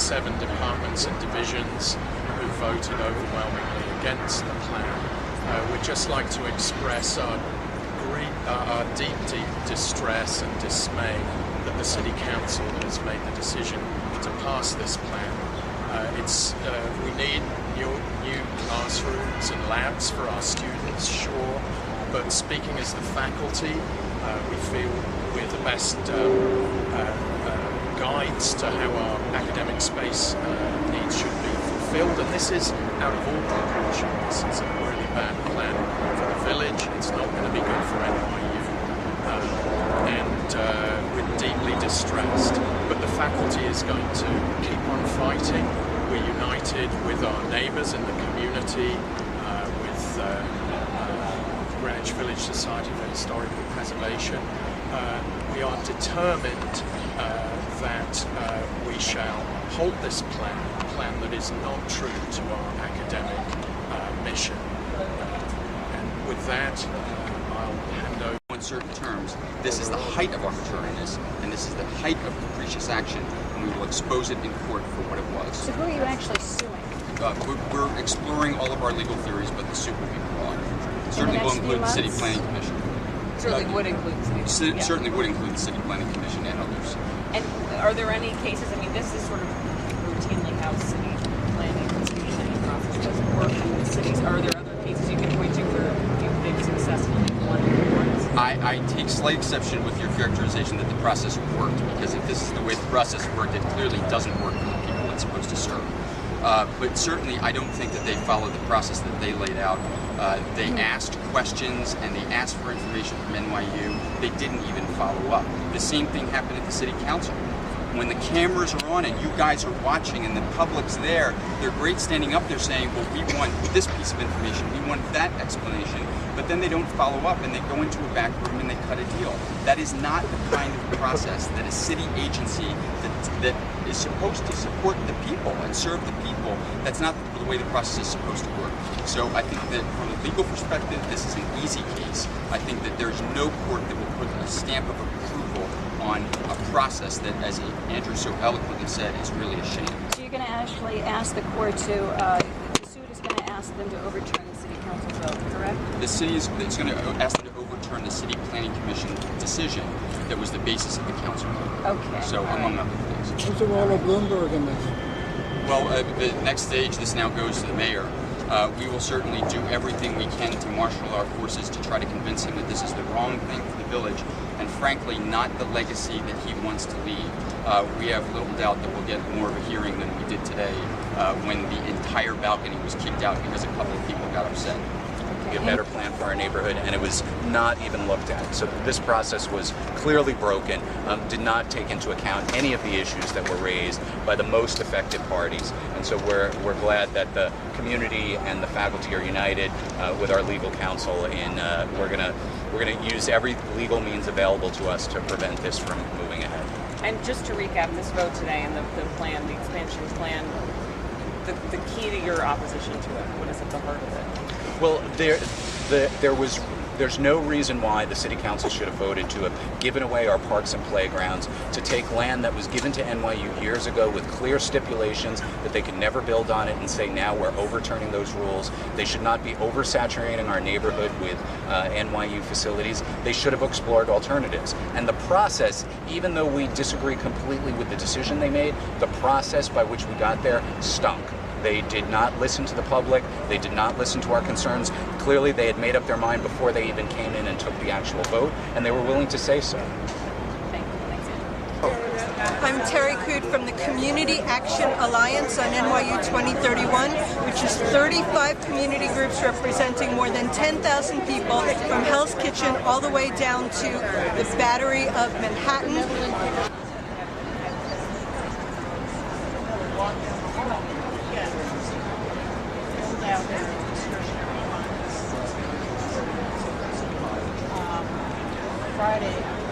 7 departments and divisions who voted overwhelmingly against the plan. We'd just like to express our deep distress and dismay that the City Council has made the decision to pass this plan. We need new classrooms and labs for our students, sure, but speaking as the faculty, we feel we're the best guides to how our academic space needs should be fulfilled, and this is out of all proportion. This is a really bad plan for the village. It's not going to be good for NYU, and we're deeply distressed, but the faculty is going to keep on fighting. We're united with our neighbours in the community, with Greenwich Village Society for Historical Preservation. We are determined that we shall hold this plan, a plan that is not true to our academic mission. And with that, I'll hand over. In certain terms, this is the height of arbitrariness, and this is the height of capricious action, and we will expose it in court for what it was. So who are you actually suing? We're exploring all of our legal theories, but the suit will be broad. Certainly will include the City Planning Commission. Certainly would include the City. Certainly would include the City Planning Commission and others. And are there any cases? I mean, this is sort of routinely how city planning and city planning process doesn't work in cities. Are there other cases you can point to where they've successfully won awards? I take slight exception with your characterization that the process worked, because if this is the way the process worked, it clearly doesn't work for the people it's supposed to serve. But certainly, I don't think that they followed the process that they laid out. They asked questions and they asked for information from NYU. They didn't even follow up. The same thing happened at the City Council. When the cameras are on and you guys are watching and the public's there, they're great standing up there saying, well, we want this piece of information, we want that explanation, but then they don't follow up and they go into a back room and they cut a deal. That is not the kind of process that a city agency that is supposed to support the people and serve the people, that's not the way the process is supposed to work. So I think that from a legal perspective, this is an easy case. I think that there's no court that will put a stamp of approval on a process that, as Andrew so eloquently said, is really a shame. So you're going to actually ask the court to, the suit is going to ask them to overturn the City Council vote, correct? The city is going to ask them to overturn the City Planning Commission decision that was the basis of the council vote. Okay. So, among other things. What's the role of Bloomberg in this? Well, the next stage, this now goes to the mayor. We will certainly do everything we can to marshal our forces to try to convince him that this is the wrong thing for the village, and frankly, not the legacy that he wants to leave. We have little doubt that we'll get more of a hearing than we did today when the entire balcony was kicked out because a couple of people got upset. A better plan for our neighborhood, and it was not even looked at. So this process was clearly broken, did not take into account any of the issues that were raised by the most affected parties. And so we're glad that the community and the faculty are united with our legal counsel, and we're gonna use every legal means available to us to prevent this from moving ahead. And just to recap this vote today and the plan, the expansion plan, the key to your opposition to it, what is at the heart of it? Well, there's no reason why the City Council should have voted to have given away our parks and playgrounds, to take land that was given to NYU years ago with clear stipulations that they could never build on it, and say now we're overturning those rules. They should not be oversaturating our neighborhood with NYU facilities. They should have explored alternatives. And the process, even though we disagree completely with the decision they made, the process by which we got there stunk. They did not listen to the public. They did not listen to our concerns. Clearly, they had made up their mind before they even came in and took the actual vote, and they were willing to say so. Thank you. Thanks, Andrew. I'm Terry Coot from the Community Action Alliance on NYU 2031, which is 35 community groups representing more than 10,000 people from Hell's Kitchen all the way down to the Battery of Manhattan. Friday.